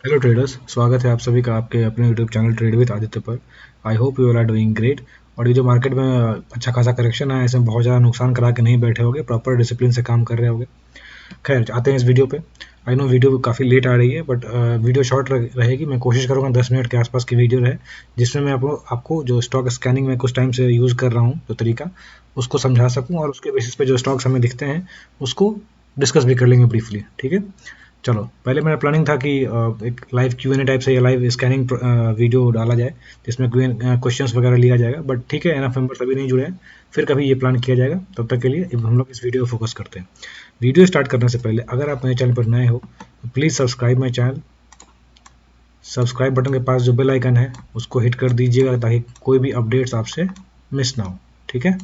Hello traders, स्वागत है आप सभी का आपके अपने YouTube channel trade with Aditya पर। I hope you are doing great. और ये जो मार्केट में अच्छा खासा करेक्शन है, इसमें बहुत ज़्यादा नुकसान करा के नहीं बैठे होगे, प्रॉपर डिसिप्लिन से काम कर रहे होगे। खैर, आते हैं इस वीडियो पे। आई नो वीडियो काफ़ी लेट आ रही है, बट वीडियो शॉर्ट रहेगी। मैं कोशिश करूँगा 10 मिनट के आसपास की वीडियो रहे, जिसमें मैं आपको जो स्टॉक स्कैनिंग में कुछ टाइम से यूज़ कर रहा हूँ जो तरीका, उसको समझा सकूँ, और उसके बेसिस पे जो स्टॉक्स हमें दिखते हैं उसको डिस्कस भी कर लेंगे ब्रीफली। ठीक है, चलो। पहले मेरा प्लानिंग था कि एक लाइव Q&A टाइप से या लाइव स्कैनिंग वीडियो डाला जाए, जिसमें क्वेश्चंस वगैरह लिया जाएगा, बट ठीक है, एनएफ मेंबर्स अभी नहीं जुड़े हैं। फिर कभी ये प्लान किया जाएगा। तब तक के लिए अब हम लोग इस वीडियो को फोकस करते हैं। वीडियो स्टार्ट करने से पहले अगर आप मेरे चैनल पर नए हो तो please subscribe my channel. Subscribe button के पास जो बेल आइकन है उसको हिट कर दीजिएगा, ताकि कोई भी अपडेट्स आपसे मिस ना हो। ठीक है,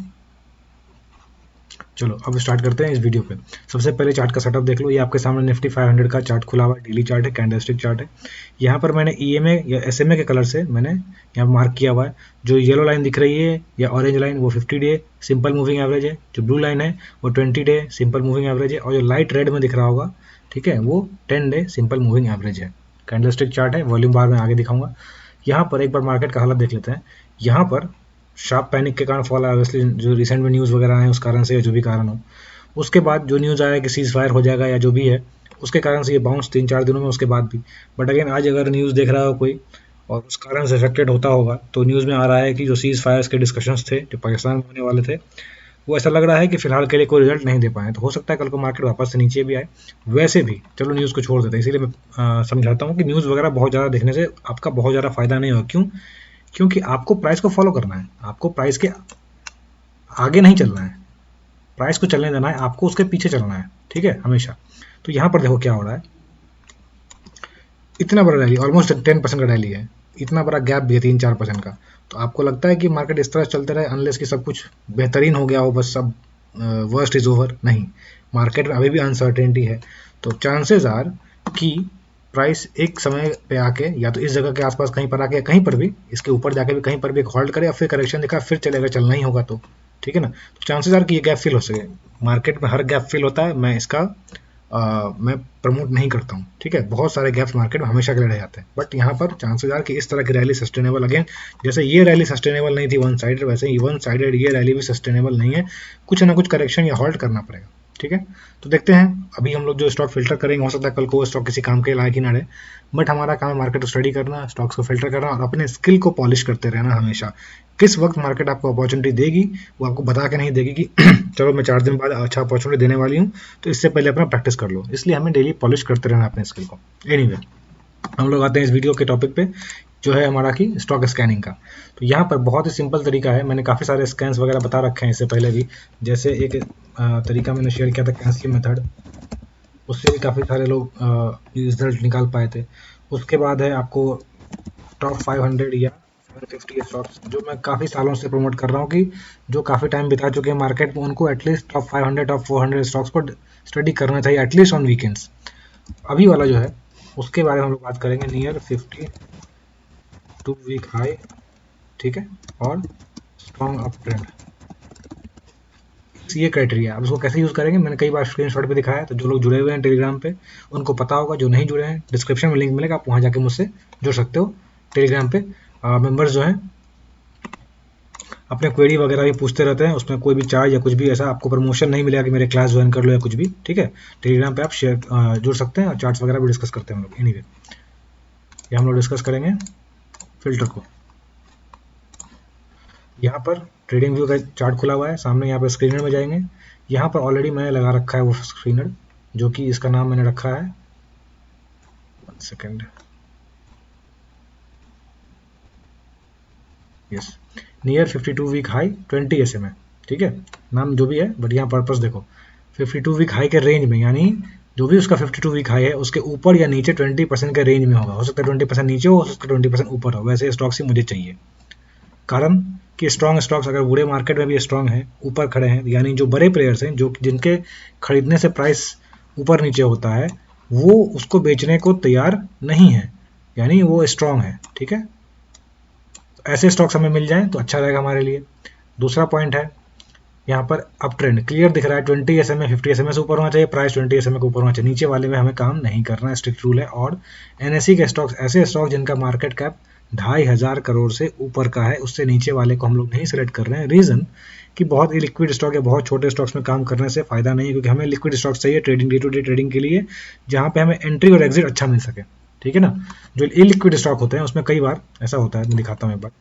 चलो अब स्टार्ट करते हैं इस वीडियो पे। सबसे पहले चार्ट का सेटअप देख लो। ये आपके सामने निफ्टी 500 का चार्ट खुला हुआ है, डेली चार्ट है, कैंडलस्टिक चार्ट है। यहाँ पर मैंने ईएमए या एसएमए के कलर से मैंने यहाँ मार्क किया हुआ है। जो येलो लाइन दिख रही है या ऑरेंज लाइन, वो 50 डे सिंपल मूविंग एवरेज है। जो ब्लू लाइन है वो 20 डे सिंपल मूविंग एवरेज है। और जो लाइट रेड में दिख रहा होगा, ठीक है, वो 10 डे सिंपल मूविंग एवरेज है। कैंडलस्टिक चार्ट है, वॉल्यूम बार में आगे दिखाऊंगा। यहाँ पर एक बार मार्केट का हालत देख लेते हैं। यहाँ पर शार्प पैनिक के कारण फॉल, ऑब्वियसली जो रिसेंट में न्यूज़ वगैरह आए उस कारण से, या जो भी कारण हो। उसके बाद जो न्यूज़ आया कि सीज फायर हो जाएगा या जो भी है, उसके कारण से ये बाउंस 3-4 दिनों में, उसके बाद भी। बट अगेन, आज अगर न्यूज़ देख रहा हो कोई और उस कारण से अफेक्टेड होता होगा, तो न्यूज़ में आ रहा है कि जो सीज फायर्स के डिस्कशंस थे जो पाकिस्तान में होने वाले थे, वो ऐसा लग रहा है कि फिलहाल के लिए कोई रिजल्ट नहीं दे पाए। तो हो सकता है कल को मार्केट वापस से नीचे भी आए। वैसे भी चलो न्यूज़ को छोड़ देते हैं। इसीलिए मैं समझाता हूँ कि न्यूज़ वगैरह बहुत ज़्यादा देखने से आपका बहुत ज़्यादा फायदा नहीं होगा। क्यों? क्योंकि आपको प्राइस को फॉलो करना है, आपको प्राइस के आगे नहीं चलना है, प्राइस को चलने देना है, आपको उसके पीछे चलना है। ठीक है, हमेशा। तो यहाँ पर देखो क्या हो रहा है। इतना बड़ा रैली, ऑलमोस्ट 10% का रैली है। इतना बड़ा गैप भी है 3-4% का। तो आपको लगता है कि मार्केट इस तरह चलते रहे अनलेस कि सब कुछ बेहतरीन हो गया हो, बस सब वर्स्ट इज ओवर? नहीं, मार्केट में अभी भी अनसर्टेनिटी है। तो चांसेस आर कि प्राइस एक समय पे आके या तो इस जगह के आसपास कहीं पर आके, कहीं पर भी इसके ऊपर जाके भी कहीं पर भी एक होल्ड करे, या फिर करेक्शन दिखा, फिर चलेगा, चलना ही होगा तो। ठीक है ना। तो चांसेस आर कि ये गैप फिल हो सके। मार्केट में हर गैप फिल होता है, मैं इसका मैं प्रमोट नहीं करता हूँ। ठीक है, बहुत सारे गैप्स मार्केट में हमेशा के लिए रह जाते हैं, बट यहाँ पर चांसेस आर कि इस तरह की रैली सस्टेनेबल, अगेन जैसे ये रैली सस्टेनेबल नहीं थी वन साइडेड, वैसे ही वन साइडेड ये रैली भी सस्टेनेबल नहीं है। कुछ ना कुछ करेक्शन या हॉल्ट करना पड़ेगा। ठीक है, तो देखते हैं। अभी हम लोग जो स्टॉक फिल्टर करेंगे, हो सकता है कल को वो स्टॉक किसी काम के लायक ही ना रहे, बट हमारा काम है मार्केट को स्टडी करना, स्टॉक्स को फिल्टर करना और अपने स्किल को पॉलिश करते रहना हमेशा। किस वक्त मार्केट आपको अपॉर्चुनिटी देगी, वो आपको बता के नहीं देगी कि चलो मैं 4 दिन बाद अच्छा अपॉर्चुनिटी देने वाली हूँ, तो इससे पहले अपना प्रैक्टिस कर लो। इसलिए हमें डेली पॉलिश करते रहना अपने स्किल को। एनीवे, हम लोग आते हैं इस वीडियो के टॉपिक पे, जो है हमारा कि स्टॉक स्कैनिंग का। तो यहाँ पर बहुत ही सिंपल तरीका है। मैंने काफ़ी सारे स्कैन्स वगैरह बता रखे हैं इससे पहले भी। जैसे एक तरीका मैंने शेयर किया था, कैंसलिंग मेथड, उससे भी काफ़ी सारे लोग रिजल्ट निकाल पाए थे। उसके बाद है आपको टॉप 500 या 750 स्टॉक्स, जो मैं काफ़ी सालों से प्रमोट कर रहा हूँ कि जो काफ़ी टाइम बिता चुके हैं मार्केट में, उनको एटलीस्ट टॉप 500 टॉप 400 स्टॉक्स को स्टडी करना चाहिए, एटलीस्ट ऑन वीकेंड्स। अभी वाला जो है उसके बारे में हम लोग बात करेंगे, नियर 52 वीक हाई। ठीक है, और स्ट्रॉन्ग अप ट्रेंड, ये क्राइटेरिया। अब इसको कैसे यूज़ करेंगे, मैंने कई बार स्क्रीनशॉट पे दिखाया है। तो जो लोग जुड़े हुए हैं टेलीग्राम पे उनको पता होगा, जो नहीं जुड़े हैं डिस्क्रिप्शन में लिंक मिलेगा, आप वहाँ जाके मुझसे जुड़ सकते हो। टेलीग्राम पे मेंबर्स जो हैं अपने क्वेरी वगैरह भी पूछते रहते हैं, उसमें कोई भी चार्ज या कुछ भी ऐसा आपको प्रमोशन नहीं मिलेगा कि मेरे क्लास ज्वाइन कर लो या कुछ भी। ठीक है, टेलीग्राम पे आप शेयर जुड़ सकते हैं और चार्ट्स वगैरह भी डिस्कस करते हैं हम लोग। एनीवे, ये हम लोग डिस्कस करेंगे फिल्टर को। यहाँ पर ट्रेडिंग व्यू का चार्ट खुला हुआ है सामने, यहाँ पर स्क्रीनर में जाएंगे। यहाँ पर ऑलरेडी मैंने लगा रखा है वो स्क्रीनर, जो कि इसका नाम मैंने रखा है, 1 second, yes, near 52 week high 20 SMA। ठीक है, नाम जो भी है, बट यहाँ पर्पस देखो, 52 वीक हाई के रेंज में, यानी जो भी उसका 52 वीक हाई है उसके ऊपर या नीचे 20% के रेंज में होगा। हो सकता है 20% नीचे हो सकता है 20% ऊपर हो। वैसे स्टॉक्स ही मुझे चाहिए, कारण कि स्ट्रॉन्ग स्टॉक्स अगर बुरे मार्केट में भी स्ट्रॉन्ग हैं, ऊपर खड़े हैं, यानी जो बड़े प्लेयर्स हैं, जो जिनके खरीदने से प्राइस ऊपर नीचे होता है, वो उसको बेचने को तैयार नहीं है, यानी वो स्ट्रॉन्ग है। ठीक है, तो ऐसे स्टॉक्स हमें मिल जाएं तो अच्छा रहेगा हमारे लिए। दूसरा पॉइंट है यहाँ पर अप ट्रेंड क्लियर दिख रहा है, 20 SMA 50 SMA से ऊपर होना चाहिए, प्राइस 20 SMA के ऊपर होना चाहिए, नीचे वाले में हमें काम नहीं करना है, स्ट्रिक्ट रूल है। और NSE के स्टॉक्स ऐसे स्टॉक जिनका मार्केट कैप 2500 करोड़ से ऊपर का है, उससे नीचे वाले को हम लोग नहीं सिलेक्ट कर रहे हैं। रीजन कि बहुत इलिक्विड स्टॉक या बहुत छोटे स्टॉक्स में काम करने से फायदा नहीं है, क्योंकि हमें लिक्विड स्टॉक चाहिए trading, day to day trading के लिए, जहाँ पे हमें एंट्री और एग्जिट अच्छा मिल सके, ठीक है ना। जो इलिक्विड स्टॉक होते हैं उसमें कई बार ऐसा होता है, मैं दिखाता हूँ एक बार।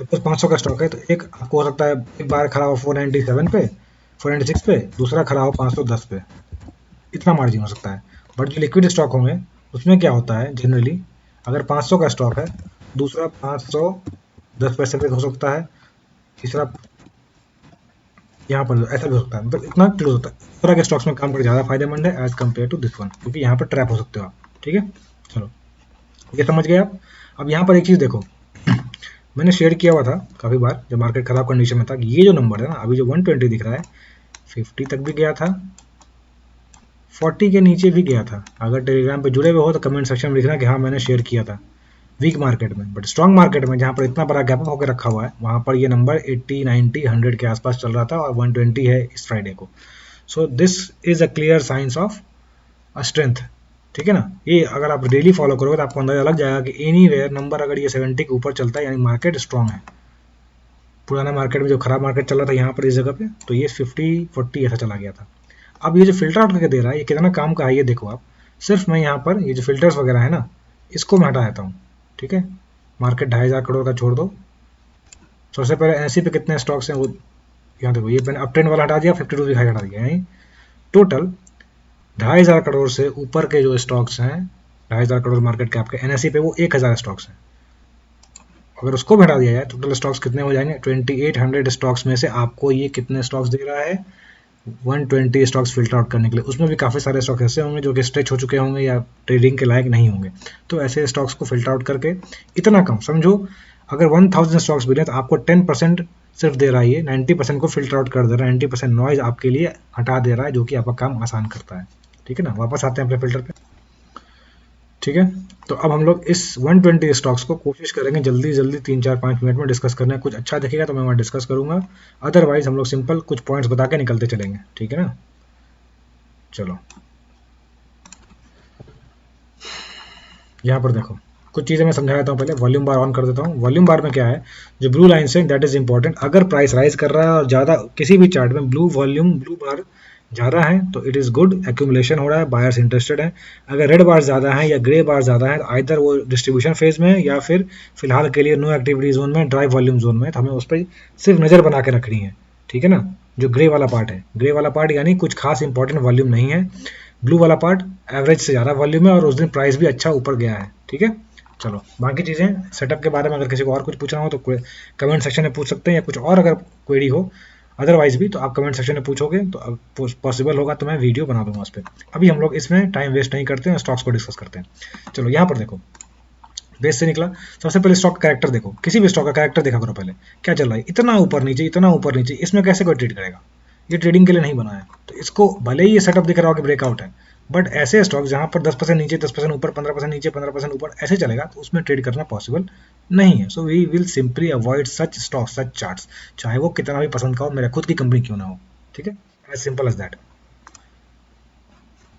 सपोज 500 का स्टॉक है, तो एक आपको हो सकता है एक बार खड़ा हो 497 पे, 496 पे, दूसरा खड़ा हो 510 पे, इतना मार्जिन हो सकता है। बट जो लिक्विड स्टॉक होंगे उसमें क्या होता है जनरली, अगर 500 का स्टॉक है, दूसरा 510 पैसे पे हो सकता है, तीसरा यहाँ पर ऐसा भी हो सकता है, मतलब इतना क्लोज होता है। इस तरह के स्टॉक्स में काम करना ज़्यादा फायदेमंद है as compare to this one, क्योंकि यहाँ पर ट्रैप हो सकते हो आप, ठीक है। चलो ये समझ गए आप। अब यहाँ पर एक चीज़ देखो, मैंने शेयर किया हुआ था काफ़ी बार जब मार्केट खराब कंडीशन में था, कि ये जो नंबर है ना, अभी जो 120 दिख रहा है, 50 तक भी गया था, 40 के नीचे भी गया था। अगर टेलीग्राम पे जुड़े हुए हो तो कमेंट सेक्शन में लिखना कि हाँ मैंने शेयर किया था वीक मार्केट में। बट स्ट्रॉन्ग मार्केट में जहाँ पर इतना बड़ा गैप अप होकर रखा हुआ है, वहाँ पर ये नंबर 80 90 100 के आसपास चल रहा था, और 120 है इस फ्राइडे को। So this is a clear signs of a strength, ठीक है ना। ये अगर आप डेली फॉलो करोगे तो आपको अंदाजा लग जाएगा कि एनी वेयर नंबर अगर ये 70 के ऊपर चलता है यानी मार्केट स्ट्रॉन्ग है। पुराना मार्केट में जो खराब मार्केट चल रहा था यहाँ पर इस जगह पे, तो ये 50 40 ऐसा चला गया था। अब ये जो फिल्टर आउट करके दे रहा है, ये कितना काम का है ये देखो आप। सिर्फ मैं यहाँ पर ये जो फिल्टर्स वगैरह है ना, इसको मैं हटा देता हूँ, ठीक है। मार्केट 2500 करोड़ का छोड़ दो। सबसे पहले NSE पे कितने स्टॉक्स हैं वो यहाँ देखो, ये मैंने अप ट्रेंड वाला हटा दिया, 52 दिखाई हटा दिया, यानी टोटल 2500 करोड़ से ऊपर के जो स्टॉक्स हैं, 2500 करोड़ मार्केट कैप के NSE पे, वो 1000 स्टॉक्स हैं। अगर उसको भी हटा दिया जाए, टोटल स्टॉक्स कितने हो जाएंगे, 2800 स्टॉक्स में से आपको ये कितने स्टॉक्स दे रहा है, 120 स्टॉक्स फिल्टर आउट करने के लिए। उसमें भी काफ़ी सारे स्टॉक ऐसे होंगे जो कि स्ट्रेच हो चुके होंगे या ट्रेडिंग के लायक नहीं होंगे। तो ऐसे स्टॉक्स को फिल्टर आउट करके, इतना कम समझो, अगर 1000 स्टॉक्स भी लें तो आपको 10% सिर्फ दे रहा है, ये 90% को फिल्टर आउट कर दे रहा है, 90% नॉइज आपके लिए हटा दे रहा है, जो कि आपका काम आसान करता है, ठीक है ना। वापस आते हैं अपने फिल्टर पे, ठीक है। तो अब हम लोग इस 120 स्टॉक्स को कोशिश करेंगे जल्दी जल्दी 3 4 5 मिनट में डिस्कस करना है। कुछ अच्छा दिखेगा तो मैं वहाँ डिस्कस करूंगा, अदरवाइज हम लोग सिंपल कुछ पॉइंट्स बता के निकलते चलेंगे, ठीक है ना। चलो यहाँ पर देखो, कुछ चीज़ें मैं समझा देता हूँ। पहले वॉल्यूम बार ऑन कर देता हूँ। वॉल्यूम बार में क्या है, जो ब्लू लाइन से, दैट इज इंपॉर्टेंट। अगर प्राइस राइज कर रहा है और ज़्यादा किसी भी चार्ट में ब्लू वॉल्यूम, ब्लू बार ज़्यादा है तो इट इज़ गुड, एक्यूमुलेशन हो रहा है, बायर्स इंटरेस्टेड है। अगर रेड बार ज़्यादा है या ग्रे बार ज़्यादा है, तो आइदर वो डिस्ट्रीब्यूशन फेज में है या फिर फिलहाल के लिए नो एक्टिविटी जोन में, ड्राई वॉल्यूम जोन में, तो हमें उस पर सिर्फ नज़र बना के रखनी है, ठीक है ना। जो ग्रे वाला पार्ट है, ग्रे वाला पार्ट यानी कुछ खास इंपॉर्टेंट वॉल्यूम नहीं है। ब्लू वाला पार्ट एवरेज से ज़्यादा वॉल्यूम है और उस दिन प्राइस भी अच्छा ऊपर गया है, ठीक है। चलो बाकी चीज़ें सेटअप के बारे में अगर किसी को और कुछ पूछना हो तो कमेंट सेक्शन में पूछ सकते हैं, या कुछ और अगर क्वेरी हो अदरवाइज भी तो आप कमेंट सेक्शन में पूछोगे तो पॉसिबल होगा तो मैं वीडियो बना दूंगा उस पर। अभी हम लोग इसमें टाइम वेस्ट नहीं करते हैं, स्टॉक्स को डिस्कस करते हैं। चलो यहाँ पर देखो, बेस से निकला। सबसे पहले स्टॉक का कैरेक्टर देखो, किसी भी स्टॉक का कैरेक्टर देखा करो पहले, क्या चल रहा है, इतना ऊपर नीचे, इतना ऊपर नीचे, इसमें कैसे कोई ट्रेड करेगा। ये ट्रेडिंग के लिए नहीं बना है। तो इसको भले ही ये सेटअप दिख रहा हो कि ब्रेकआउट है, बट ऐसे स्टॉक जहां पर 10% नीचे, 10% ऊपर, 15% नीचे, 15% ऊपर ऐसे चलेगा, तो उसमें ट्रेड करना पॉसिबल नहीं है। So we will simply avoid such stock, such charts, चाहे वो कितना भी पसंद का हो, मेरा खुद की कंपनी क्यों ना हो, ठीक है। As simple as that.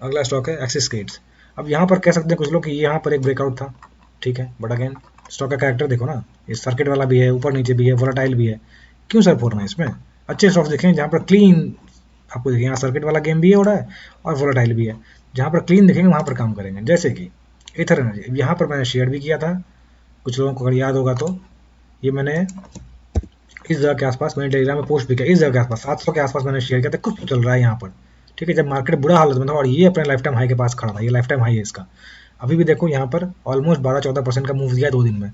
अगला स्टॉक है एक्सिस स्केट्स। अब यहाँ पर कह सकते हैं कुछ लोग कि यहाँ पर एक ब्रेकआउट था, ठीक है, बट अगेन स्टॉक का कैरेक्टर देखो ना, ये सर्किट वाला भी है, ऊपर नीचे भी है, वोलाटाइल भी है। क्यों सर फोड़ना है इसमें, अच्छे स्टॉक्स देखें जहाँ पर क्लीन आपको देखें, यहाँ सर्किट वाला गेम भी है हो रहा है और वोलाटाइल भी है। जहाँ पर क्लीन दिखेंगे वहाँ पर काम करेंगे, जैसे कि एथर एनर्जी। यहाँ पर मैंने शेयर भी किया था, कुछ लोगों को अगर याद होगा तो, ये मैंने इस जगह के आसपास मैंने टेलीग्राम में पोस्ट भी किया, इस जगह के आसपास 700 के आसपास मैंने शेयर किया था, कुछ तो चल रहा है यहाँ पर, ठीक है। जब मार्केट बुरा हालत में था और ये अपने लाइफ टाइम हाई के पास खड़ा था, ये लाइफ टाइम हाई है इसका। अभी भी देखो यहाँ पर ऑलमोस्ट 12-14% का मूव दिया है 2 दिन में।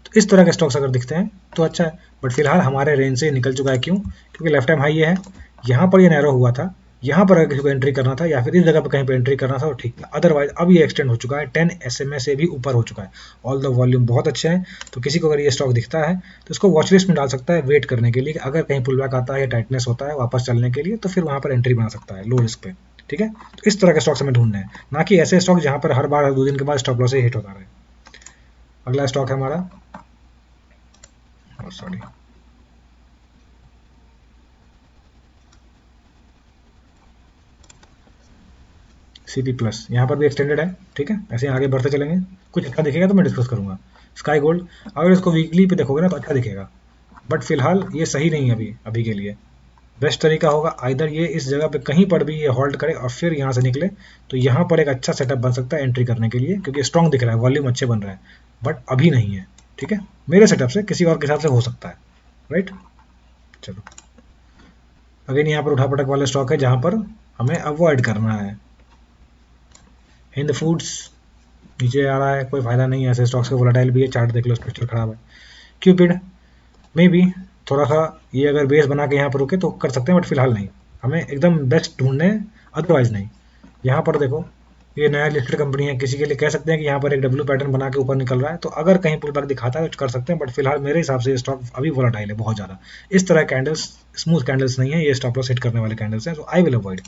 तो इस तरह के स्टॉक्स अगर दिखते हैं तो अच्छा है, बट फिलहाल हमारे रेंज से निकल चुका है। क्यों, क्योंकि लाइफ टाइम हाई ये है, यहाँ पर ये नैरो हुआ था, यहाँ पर अगर किसी को एंट्री करना था या फिर इस जगह पर कहीं पर एंट्री करना था तो ठीक था। अदरवाइज अब ये एक्सटेंड हो चुका है, 10 SMA से भी ऊपर हो चुका है। ऑल द वॉल्यूम बहुत अच्छे हैं, तो किसी को अगर ये स्टॉक दिखता है तो इसको वॉच लिस्ट में डाल सकता है, वेट करने के लिए कि अगर कहीं पुल बैक आता है या टाइटनेस होता है वापस चलने के लिए, तो फिर वहाँ पर एंट्री बना सकता है लो रिस्क पे, ठीक है। तो इस तरह के स्टॉक्स हमें ढूंढने हैं, ना कि ऐसे स्टॉक जहाँ पर हर बार 2 दिन के बाद स्टॉप लॉस से हिट होता रहे। अगला स्टॉक है हमारा, सॉरी, CP प्लस यहाँ पर भी एक्सटेंडेड है, ठीक है। ऐसे आगे बढ़ते चलेंगे, कुछ अच्छा दिखेगा तो मैं डिस्कस करूंगा। स्काई गोल्ड, अगर इसको वीकली पे देखोगे ना तो अच्छा दिखेगा, बट फिलहाल ये सही नहीं है अभी अभी के लिए। बेस्ट तरीका होगा आइदर ये इस जगह पे कहीं पर भी ये होल्ड करे और फिर यहाँ से निकले, तो यहाँ पर एक अच्छा सेटअप बन सकता है एंट्री करने के लिए, क्योंकि स्ट्रॉन्ग दिख रहा है, वॉल्यूम अच्छे बन रहा है, बट अभी नहीं है, ठीक है। मेरे सेटअप से, किसी और के हिसाब से हो सकता है, राइट। चलो अगेन यहाँ पर उठापटक वाले स्टॉक है जहाँ पर हमें अवॉइड करना है। हिंद फूड्स नीचे आ रहा है, कोई फायदा नहीं है ऐसे स्टॉक्स का, वोलेटाइल भी है, चार्ट देख लो, स्ट्रक्चर खराब है। क्यूपिड में भी थोड़ा सा ये अगर बेस बना के यहाँ पर रुके तो कर सकते हैं, बट फिलहाल नहीं, हमें एकदम बेस्ट ढूंढने, अदरवाइज नहीं। यहाँ पर देखो ये नया लिस्टेड कंपनी है, किसी के लिए कह सकते हैं कि यहाँ पर एक डब्ल्यू पैटर्न बना के ऊपर निकल रहा है, तो अगर कहीं पुल बैक दिखाता है तो कर सकते हैं, बट फिलहाल मेरे हिसाब से ये स्टॉक अभी वोलेटाइल है बहुत ज़्यादा। इस तरह कैंडल्स स्मूथ कैंडल्स नहीं है, ये स्टॉप लॉस हिट करने वाले कैंडल्स हैं, सो आई विल अवॉइड।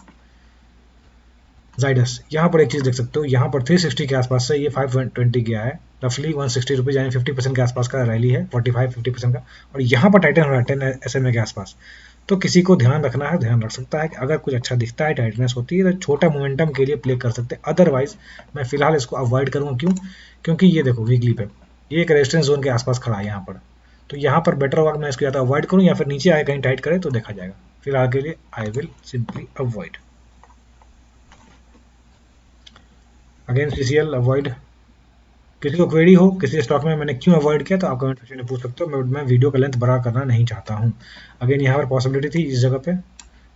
जाइडस, यहाँ पर एक चीज़ देख सकते हो, यहाँ पर 360 के आसपास से ये 520 गया है, रफली 160 रुपीज़, यानी 50% के आसपास का रैली है, 45-50% का, और यहाँ पर टाइटन हो रहा है 10 SMA के आसपास। तो किसी को ध्यान रखना है, ध्यान रख सकता है कि अगर कुछ अच्छा दिखता है, टाइटनेस होती है, तो छोटा मोमेंटम के लिए प्ले कर सकते हैं, अदरवाइज मैं फिलहाल इसको अवॉइड करूँगा। क्यों? क्योंकि ये देखो वीकली पे ये एक रेजिस्टेंस जोन के आसपास खड़ा है यहाँ पर, तो यहाँ पर बेटर होगा मैं इसको या तो अवॉइड करूँ या फिर नीचे आए कहीं टाइट करे तो देखा जाएगा। फिलहाल के लिए I will simply avoid. Again CCL avoid. किसी को क्वेरी हो किसी स्टॉक में मैंने क्यों अवॉइड किया तो आप कमेंट सेक्शन में पूछ सकते हो, मैं वीडियो का लेंथ बड़ा करना नहीं चाहता हूँ। अगेन यहाँ पर पॉसिबिलिटी थी इस जगह पे,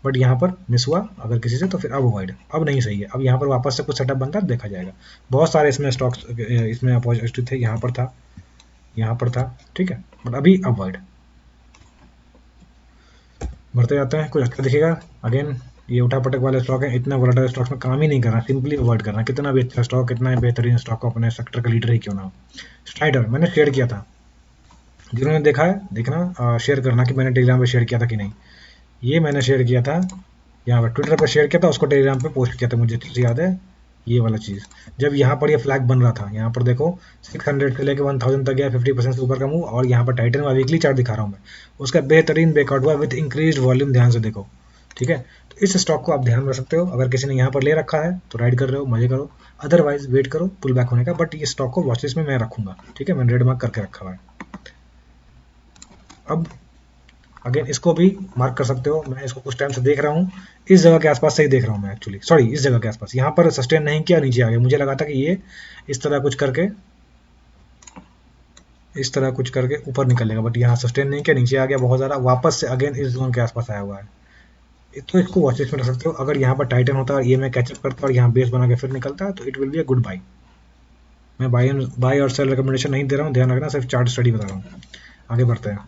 बट यहाँ पर मिस हुआ अगर किसी से, तो फिर अब अवॉइड, अब नहीं सही है। अब यहाँ पर वापस से कुछ सेटअप बनता है देखा जाएगा। बहुत सारे इसमें स्टॉक्स इसमें अपॉर्चुनिटी थे, यहाँ पर था, यहाँ पर था, ठीक है, बट अभी अवॉइड। बढ़ते जाते हैं, कुछ अच्छा दिखेगा। अगेन ये उठापटक वाले स्टॉक है, इतना वोलेटाइल स्टॉक्स में काम ही नहीं करना, सिंपली अवॉइड करना, कितना भी अच्छा स्टॉक, कितना बेहतरीन स्टॉक हो, अपने सेक्टर का लीडर ही क्यों ना हो। स्ट्राइडर मैंने शेयर किया था, जिन्होंने देखा है देखना, शेयर करना कि मैंने टेलीग्राम पे शेयर किया था कि नहीं। ये मैंने शेयर किया था, यहाँ पर ट्विटर पर शेयर किया था, उसको टेलीग्राम पे पोस्ट किया था, मुझे अच्छे से याद है ये वाला चीज़। जब यहाँ पर ये फ्लैग बन रहा था, यहाँ पर देखो 600 से लेकर 1000 तक गया, 50% से ऊपर का मूव, और यहाँ पर टाइटन वाला वीकली चार्ट दिखा रहा हूँ मैं, उसका बेहतरीन ब्रेकआउट हुआ विद इंक्रीज वॉल्यूम, ध्यान से देखो, ठीक है। तो इस स्टॉक को आप ध्यान रख सकते हो, अगर किसी ने यहाँ पर ले रखा है तो राइड कर रहे हो, मजे करो, अदरवाइज वेट करो पुल बैक होने का, बट ये स्टॉक को वॉचलिस्ट में मैं रखूंगा, ठीक है, मैंने रेड मार्क करके रखा हुआ है। अब अगेन इसको भी मार्क कर सकते हो, मैं इसको कुछ टाइम से देख रहा हूँ, इस जगह के आसपास से ही देख रहा हूँ मैं एक्चुअली, सॉरी इस जगह के आसपास, यहाँ पर सस्टेन नहीं किया, नीचे आ गया, मुझे लगा था कि ये इस तरह कुछ करके, इस तरह कुछ करके ऊपर निकलेगा, बट यहाँ सस्टेन नहीं किया, नीचे आ गया बहुत ज़्यादा, वापस से अगेन इस जोन के आसपास आया हुआ है। तो इसको वॉचलिस्ट में रख सकते हो, अगर यहाँ पर टाइटन होता है और ये मैं कैचअप करता और यहाँ बेस बना के फिर निकलता है तो it will be a good by. मैं बाई और सेल रिकमेंडेशन नहीं दे रहा हूँ, ध्यान रखना, सिर्फ चार्ट स्टडी बता रहा हूँ। आगे बढ़ते हैं,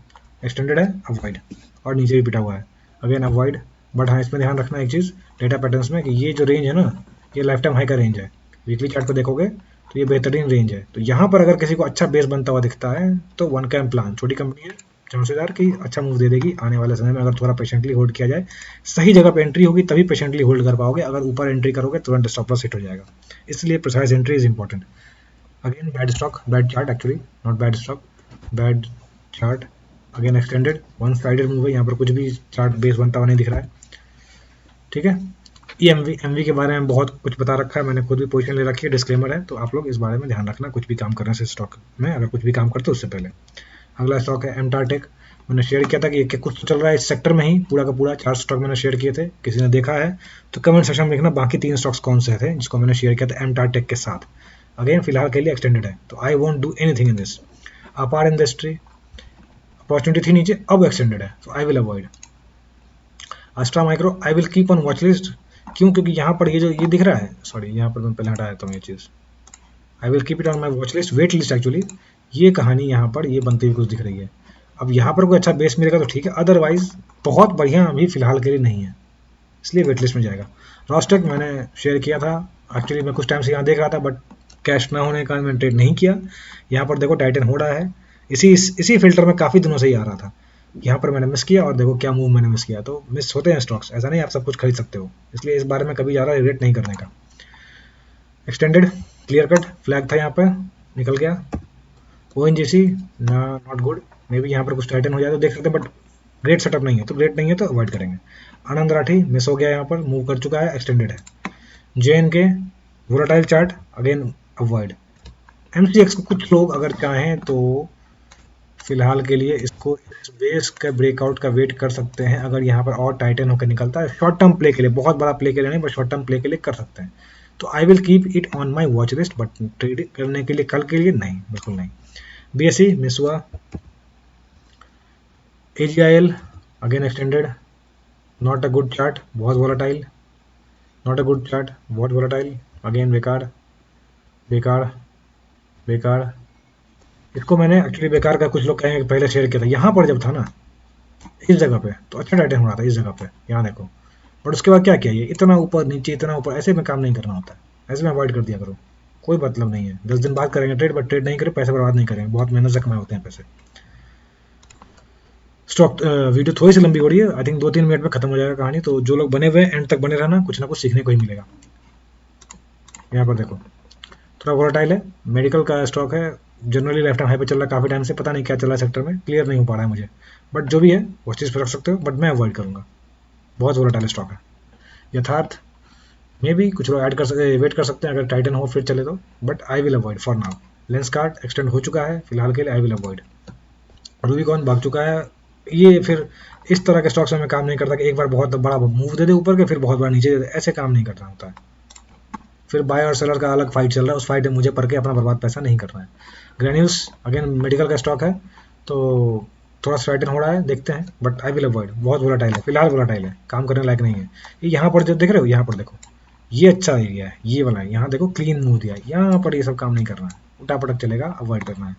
एक्सटेंडेड है अवॉइड, और नीचे भी पिटा हुआ है, अगेन अवॉइड। बट हाँ इसमें ध्यान रखना एक चीज़ डेटा पैटर्न्स में, कि ये जो रेंज है ना, ये लाइफ टाइम हाई का रेंज है, वीकली चार्ट पर देखोगे तो ये बेहतरीन रेंज है। तो यहाँ पर अगर किसी को अच्छा बेस बनता हुआ दिखता है तो वन कैम प्लान, छोटी कंपनी है, चांसेदार कि अच्छा मूव दे देगी आने वाले समय में, अगर थोड़ा पेशेंटली होल्ड किया जाए, सही जगह पे एंट्री होगी तभी पेशेंटली होल्ड कर पाओगे, अगर ऊपर एंट्री करोगे तुरंत स्टॉप लॉस हिट हो जाएगा, इसलिए precise entry is important. Again bad stock, bad chart actually, not bad stock, bad chart. Again extended one sided move है, यहाँ पर कुछ भी चार्ट बेस बनता हुआ नहीं दिख रहा है, ठीक है। एमवी के बारे में बहुत कुछ बता रखा है, मैंने खुद भी पोजीशन ले रखी है, डिस्क्लेमर है, तो आप लोग इस बारे में ध्यान रखना कुछ भी काम करने से स्टॉक में, अगर कुछ भी काम करते हो उससे पहले। अगला स्टॉक है एमटार टेक, मैंने शेयर किया था कि कुछ तो चल रहा है इस सेक्टर में ही, पूरा का पूरा 4 स्टॉक मैंने शेयर किए थे, किसी ने देखा है तो कमेंट सेक्शन में लिखना बाकी 3 स्टॉक्स कौन से थे जिसको मैंने शेयर किया था एमटार टेक के साथ। अगेन फिलहाल के लिए एक्सटेंडेड है, तो I won't do anything in this. अपार इंडस्ट्री अपॉर्चुनिटी थी नीचे, अब एक्सटेंडेड है, तो I will avoid. Astra micro I will keep on watch list, क्यों? क्योंकि यहाँ पर ये जो ये दिख रहा है, सॉरी यहाँ पर मैं पहले हटा देता हूँ ये चीज़, I will keep it on my watch list, wait list actually, ये कहानी यहाँ पर ये बनती हुई कुछ दिख रही है। अब यहाँ पर कोई अच्छा बेस मिलेगा तो ठीक है, अदरवाइज बहुत बढ़िया अभी फिलहाल के लिए नहीं है, इसलिए वेट लिस्ट में जाएगा। रॉस्टेक मैंने शेयर किया था, एक्चुअली मैं कुछ टाइम से यहाँ देख रहा था, बट कैश ना होने का मैंने ट्रेड नहीं किया। यहाँ पर देखो टाइटन हो रहा है, इसी फिल्टर में काफ़ी दिनों से ही आ रहा था, यहाँ पर मैंने मिस किया और देखो क्या मूव मैंने मिस किया। तो मिस होते हैं स्टॉक्स, ऐसा नहीं आप सब कुछ खरीद सकते हो, इसलिए इस बारे में कभी ज़्यादा रिग्रेट नहीं करने का। एक्सटेंडेड क्लियर कट फ्लैग था, यहाँ पर निकल गया। ONGC not good, may be यहाँ पर कुछ टाइटन हो जाए तो देख सकते हैं, बट ग्रेट सेटअप नहीं है, तो ग्रेट नहीं है तो अवॉइड करेंगे। आनंद राठी मिस हो गया, यहाँ पर मूव कर चुका है, एक्सटेंडेड है। JNK volatile chart again avoid. MCX को कुछ लोग अगर चाहें तो फिलहाल के लिए इसको इस बेस का ब्रेकआउट का वेट कर सकते हैं, अगर यहाँ पर और टाइटन होकर निकलता है शॉर्ट टर्म प्ले के लिए, बहुत बड़ा प्ले के लिए नहीं बट शॉर्ट टर्म प्ले के लिए कर सकते हैं। तो I will keep it on my watch list, but trading करने के लिए कल के लिए नहीं, बिल्कुल नहीं। बीएससी मिस हुआ। AGIL again extended, not a good chart, बहुत volatile, not a good chart, बहुत वोलाटाइल, अगेन बेकार बेकार बेकार। इसको मैंने एक्चुअली बेकार का, कुछ लोग कहेंगे पहले शेयर किया था, यहाँ पर जब था ना इस जगह पे तो अच्छा टाइटन हो रहा था, इस जगह पे यहाँ देखो। बट उसके बाद क्या किया, ये इतना ऊपर नीचे इतना ऊपर, ऐसे में काम नहीं करना होता है, ऐसे में अवॉइड कर दिया करो, कोई मतलब नहीं है। 10 दिन बाद करेंगे ट्रेड, बट ट्रेड नहीं करें, पैसे बर्बाद नहीं करेंगे, बहुत मेहनत से कमाए होते हैं पैसे। स्टॉक वीडियो थोड़ी सी लंबी हो रही है, आई थिंक 2-3 मिनट में खत्म हो जाएगा कहानी, तो जो लोग बने हुए एंड तक बने रहना, कुछ ना कुछ सीखने को ही मिलेगा। यहाँ पर देखो थोड़ा वोलेटाइल है, मेडिकल का स्टॉक है, जनरली लाइफ टाइम हाई पे चल रहा है काफ़ी टाइम से, पता नहीं क्या चल रहा है सेक्टर में, क्लियर नहीं हो पा रहा है मुझे, बट जो भी है उस चीज़ पर रख सकते हो, बट मैं अवॉइड करूंगा, बहुत वोलेटाइल स्टॉक है। यथार्थ मे भी कुछ लोग ऐड कर सकते, वेट कर सकते हैं अगर टाइटन हो फिर चले तो, but I will avoid for now. Lens card extend हो चुका है फिलहाल के लिए, आई विल अवॉइड। रूबिकॉन भाग चुका है, ये फिर इस तरह के स्टॉक्स में काम नहीं करता कि एक बार बहुत बड़ा मूव दे दे ऊपर के फिर बहुत बड़ा नीचे दे दे, ऐसे काम नहीं करना होता है। फिर बाय और सेलर का अलग फाइट चल रहा है, उस फाइट में मुझे पढ़ के अपना बर्बाद पैसा नहीं करना है। ग्रेन्यूल्स अगेन मेडिकल का स्टॉक है, तो थोड़ा स्ट्राइटन हो रहा है, देखते हैं, बट आई विल अवॉइड, बहुत वोलाटाइल है फिलहाल, वोलाटाइल है, काम करने लायक नहीं है। ये यहाँ पर जो देख रहे हो, यहाँ पर देखो, ये अच्छा एरिया है, ये वाला है, यहाँ देखो क्लीन मूव दिया है, यहाँ पर ये सब काम नहीं करना है, उल्टा पटक चलेगा, अवॉइड करना है।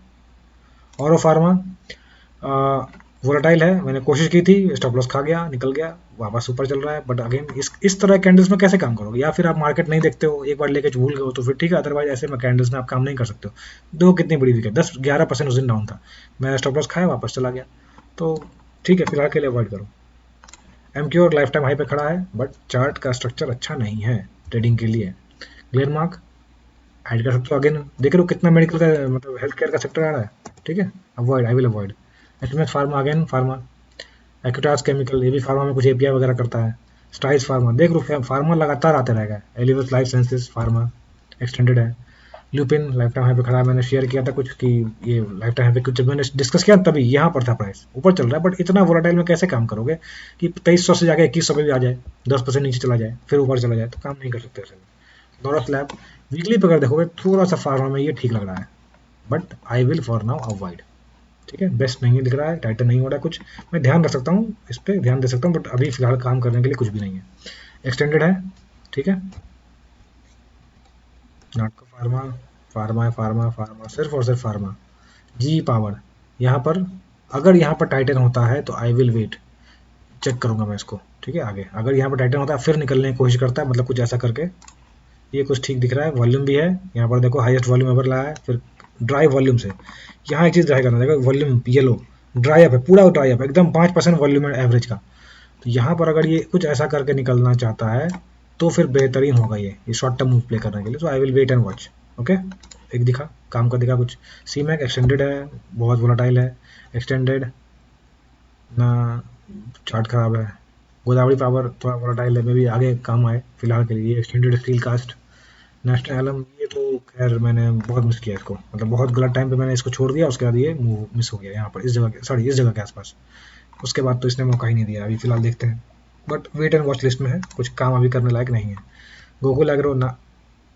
और फार्मा वोलाटाइल है, मैंने कोशिश की थी, स्टॉप लॉस खा गया, निकल गया, वापस ऊपर चल रहा है, बट अगेन इस तरह कैंडल्स में कैसे काम करोगे, या फिर आप मार्केट नहीं देखते हो, एक बार लेके भूल गए हो तो फिर ठीक है, अदरवाइज ऐसे में कैंडल्स में आप काम नहीं कर सकते हो। दो कितनी बड़ी वीक है, 10-11% उस दिन डाउन था, मैं स्टॉप लॉस खाया वापस चला गया, तो ठीक है फिलहाल के लिए अवॉइड करो। एमक्यू और लाइफ टाइम हाई पे खड़ा है, बट चार्ट का स्ट्रक्चर अच्छा नहीं है ट्रेडिंग के लिए। ग्लेनमार्क ऐड कर सकते हो, अगेन देख रहे हो कितना मेडिकल का, मतलब हेल्थ केयर का सेक्टर आ रहा है, ठीक है, avoid, I will avoid. HMS pharma again pharma, Acutaas chemical, ये भी फार्मा में कुछ एपीआई वगैरह करता है। स्ट्राइस फार्मा देख लो, फार्मा लगातार आते रहेगा। एलिवस लाइफ साइंसेस फार्मा एक्सटेंडेड है। ल्यूपिन लाइफ टाइम हाई पे खड़ा है, मैंने शेयर किया था कुछ कि ये लाइफ टाइम हाई पे कुछ जब मैंने डिस्कस किया तभी यहाँ पर था, प्राइस ऊपर चल रहा है, बट इतना वोलाटाइल में कैसे काम करोगे कि 2300 से जाके 2100 पे भी आ जाए, 10% नीचे चला जाए फिर ऊपर चला जाए, तो काम नहीं कर सकते ऐसे में। नोरस लैब वीकली पे अगर देखोगे थोड़ा सा फार्मा में ये ठीक लग रहा है, but I will for now avoid, ठीक है, बेस्ट नहीं दिख रहा है, टाइटन नहीं हो रहा है कुछ, मैं ध्यान रख सकता हूँ, इस पर ध्यान दे सकता हूँ, बट अभी फिलहाल काम करने के लिए कुछ भी नहीं है। एक्सटेंडेड है, ठीक है, नाटको फार्मा, फार्मा है, फार्मा फार्मा सिर्फ और सिर्फ फार्मा। जी पावर यहाँ पर, अगर यहाँ पर टाइटन होता है तो आई विल वेट, चेक करूंगा मैं इसको, ठीक है, आगे अगर यहाँ पर टाइटन होता है फिर निकलने की कोशिश करता है, मतलब कुछ ऐसा करके, ये कुछ ठीक दिख रहा है, वॉल्यूम भी है यहाँ पर देखो, हाईएस्ट वॉल्यूम एवर लाया है, फिर ड्राई वॉल्यूम से, यहाँ एक चीज़ ड्राई करना, देखो वॉल्यूम येलो ड्राई अप है, पूरा ड्राई अप एकदम, 5% वॉल्यूम है एवरेज का, तो यहाँ पर अगर ये कुछ ऐसा करके निकलना चाहता है तो फिर बेहतरीन होगा ये शॉर्ट टर्म मूव प्ले करने के लिए, तो I will wait and watch. Okay, एक दिखा काम का, दिखा कुछ। सी मैक एक्सटेंडेड है, बहुत वोलाटाइल है, एक्सटेंडेड ना, चार्ट खराब है। गोदावरी पावर थोड़ा वोलाटाइल है, मे भी आगे काम आए, फिलहाल के लिए एक्सटेंडेड स्टील कास्ट। नेशनल एलम ये तो खैर मैंने बहुत मिस किया इसको, मतलब बहुत गलत टाइम पे मैंने इसको छोड़ दिया, उसके बाद ये मूव मिस हो गया यहाँ पर, इस जगह सॉरी इस जगह के आसपास, उसके बाद तो इसने मौका ही नहीं दिया, अभी फिलहाल देखते हैं, but wait and watch list में है, कुछ काम अभी करने लायक नहीं है। गोकुल एग्रो ना,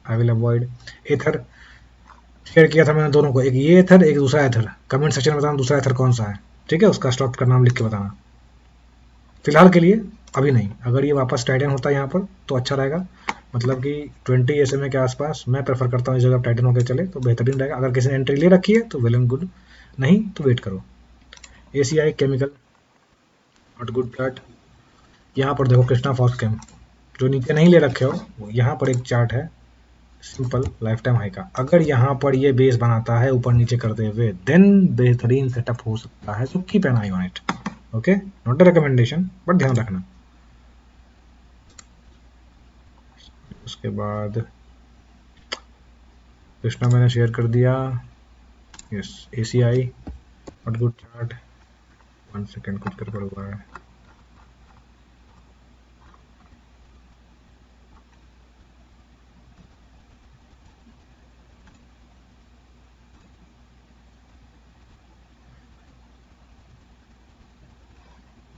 I will avoid. Ather share किया था मैंने दोनों को, एक ये एथर एक दूसरा एथर, कमेंट सेक्शन में बताना दूसरा एथर कौन सा है, ठीक है, उसका स्टॉक का नाम लिख के बताना। फिलहाल के लिए अभी नहीं, अगर ये वापस टाइटन होता है यहाँ पर तो अच्छा रहेगा, मतलब कि 20 SMA के आसपास मैं प्रेफर करता हूँ, इस जगह टाइटन होकर चले तो बेहतरीन रहेगा, अगर किसी ने एंट्री ले रखी है तो वेल एंड गुड, नहीं तो वेट करो। ACI chemical not good chart, यहाँ पर देखो कृष्णा फॉस्केम, जो नीचे नहीं ले रखे हो, यहाँ पर एक चार्ट है सिंपल लाइफ टाइम हाई का, अगर यहाँ पर ये बेस बनाता है ऊपर नीचे करते हुए देन बेहतरीन सेटअप हो सकता है, so keep an I on it. Okay, not a recommendation but ध्यान रखना। उसके बाद कृष्णा मैंने शेयर कर दिया, yes. ACI not good chart, 1 second कुछ कर हुआ है,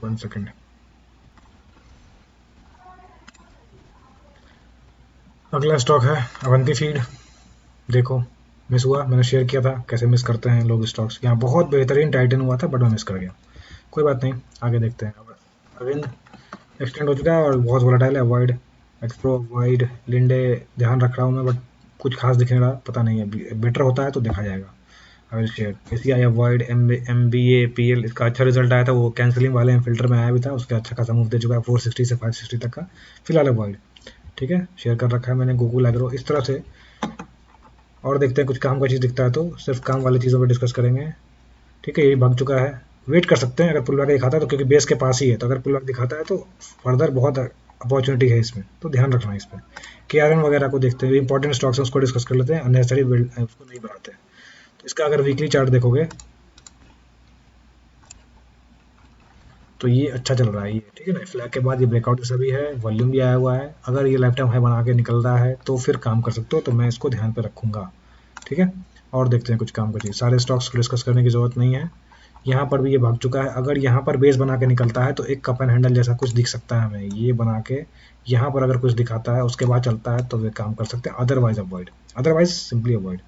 1 सेकेंड। अगला स्टॉक है अवंती फीड। देखो मिस हुआ, मैंने शेयर किया था कैसे मिस करते हैं लोग स्टॉक्स। यहाँ बहुत बेहतरीन टाइटन हुआ था बट मैं मिस कर गया, कोई बात नहीं, आगे देखते हैं। अरविंद एक्सटेंड हो चुका है और बहुत वोलेटाइल है। अवॉइड, एक्सप्रो अवॉइड, लिंडे ध्यान रख रहा हूँ मैं बट कुछ खास दिख नहीं रहा, पता नहीं है, बेटर होता है तो देखा जाएगा। I will share. ACI avoid, MBA PL, इसका अच्छा रिजल्ट आया था, वो कैंसिलिंग वाले फिल्टर में आया भी था, उसका अच्छा खासा मूव दे चुका है 460 से 560 तक का, फिलहाल अवॉइड। ठीक है, शेयर कर रखा है मैंने। गूगल एग्रो इस तरह से। और देखते हैं कुछ काम का चीज़ दिखता है तो सिर्फ काम वाली चीज़ों पर डिस्कस करेंगे। ठीक है, ये भाग चुका है, वेट कर सकते हैं अगर पुल बैक दिखाता है तो, क्योंकि बेस के पास ही है, तो अगर पुल बैक दिखाता है तो फर्दर बहुत अपॉर्चुनिटी है इसमें, तो ध्यान रखना है इस पर। केआरएन वगैरह को देखते हैं, इंपॉर्टेंट स्टॉक्स हैं उसको डिस्कस कर लेते हैं, अननेसेसरी उसको नहीं बढ़ाते। तो इसका अगर वीकली चार्ट देखोगे तो ये अच्छा चल रहा है ये, ठीक है ना। फ्लैग के बाद ये ब्रेकआउट जैसा भी है, वॉल्यूम भी आया हुआ है, अगर ये लाइफ टाइम हाई बना के निकल रहा है तो फिर काम कर सकते हो, तो मैं इसको ध्यान पे रखूंगा। ठीक है, और देखते हैं कुछ काम का चीज़। सारे स्टॉक्स को डिस्कस करने की जरूरत नहीं है। यहाँ पर भी ये भाग चुका है, अगर यहाँ पर बेस बना के निकलता है तो एक कप एंड हैंडल जैसा कुछ दिख सकता है हमें, ये बना के यहाँ पर अगर कुछ दिखाता है उसके बाद चलता है तो वे काम कर सकते हैं, otherwise avoid, otherwise simply avoid.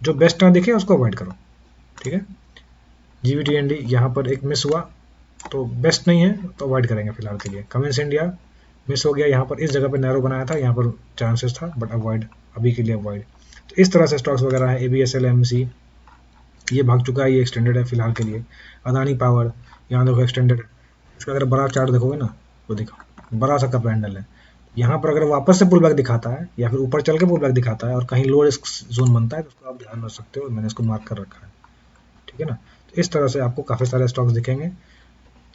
जो बेस्ट ना दिखे उसको अवॉइड करो। ठीक है, जीवीटीएनडी यहाँ पर एक मिस हुआ तो बेस्ट नहीं है तो अवॉइड करेंगे फिलहाल के लिए। कमेंस इंडिया मिस हो गया, यहाँ पर इस जगह पर नैरो बनाया था, यहाँ पर चांसेस था बट अवॉइड, अभी के लिए अवॉइड। तो इस तरह से स्टॉक्स वगैरह है। एबीएसएल एमसी ये भाग चुका है, ये एक्सटेंडेड है फिलहाल के लिए। अदानी पावर यहाँ देखो एक्सटेंडेड है, इसका अगर बड़ा चार्ट देखोगे ना वो देखो बड़ा सा कप हैंडल है। यहाँ पर अगर वापस से पुल बैक दिखाता है या फिर ऊपर चल के पुल बैक दिखाता है और कहीं लो रिस्क जोन बनता है तो उसको आप ध्यान रख सकते हो, मैंने इसको मार्क कर रखा है। ठीक है ना, तो इस तरह से आपको काफ़ी सारे स्टॉक्स दिखेंगे।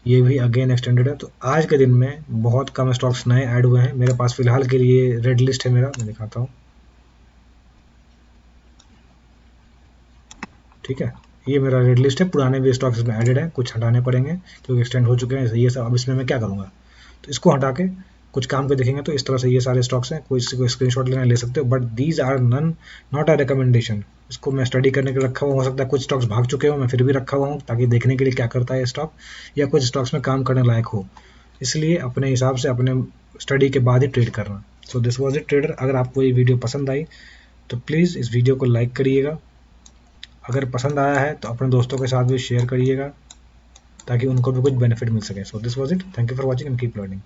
ये भी अगेन एक्सटेंडेड है। तो आज के दिन में बहुत कम स्टॉक्स नए ऐड हुए हैं मेरे पास फिलहाल के लिए। रेड लिस्ट है मेरा, मैं दिखाता हूँ। ठीक है, ये मेरा रेड लिस्ट है, पुराने भी स्टॉक्स इसमें एडेड है, कुछ हटाने पड़ेंगे क्योंकि एक्सटेंड हो चुके हैं ये सब। अब इसमें मैं क्या करूँगा, तो इसको हटा के कुछ काम के देखेंगे। तो इस तरह से ये सारे स्टॉक्स हैं, कोई किसी को स्क्रीनशॉट लेना ले सकते हो, but these are none not a recommendation. इसको मैं स्टडी करने के लिए रखा हुआ, हो सकता है कुछ स्टॉक्स भाग चुके हो, मैं फिर भी रखा हुआ हूँ ताकि देखने के लिए क्या करता है ये स्टॉक, या कुछ स्टॉक्स में काम करने लायक हो, इसलिए अपने हिसाब से अपने स्टडी के बाद ही ट्रेड करना। So this was it trader. अगर आपको ये वीडियो पसंद आई तो प्लीज़ इस वीडियो को लाइक करिएगा, अगर पसंद आया है तो अपने दोस्तों के साथ भी शेयर करिएगा ताकि उनको भी कुछ बेनिफिट मिल सके। So this was it, thank you for watching and keep learning.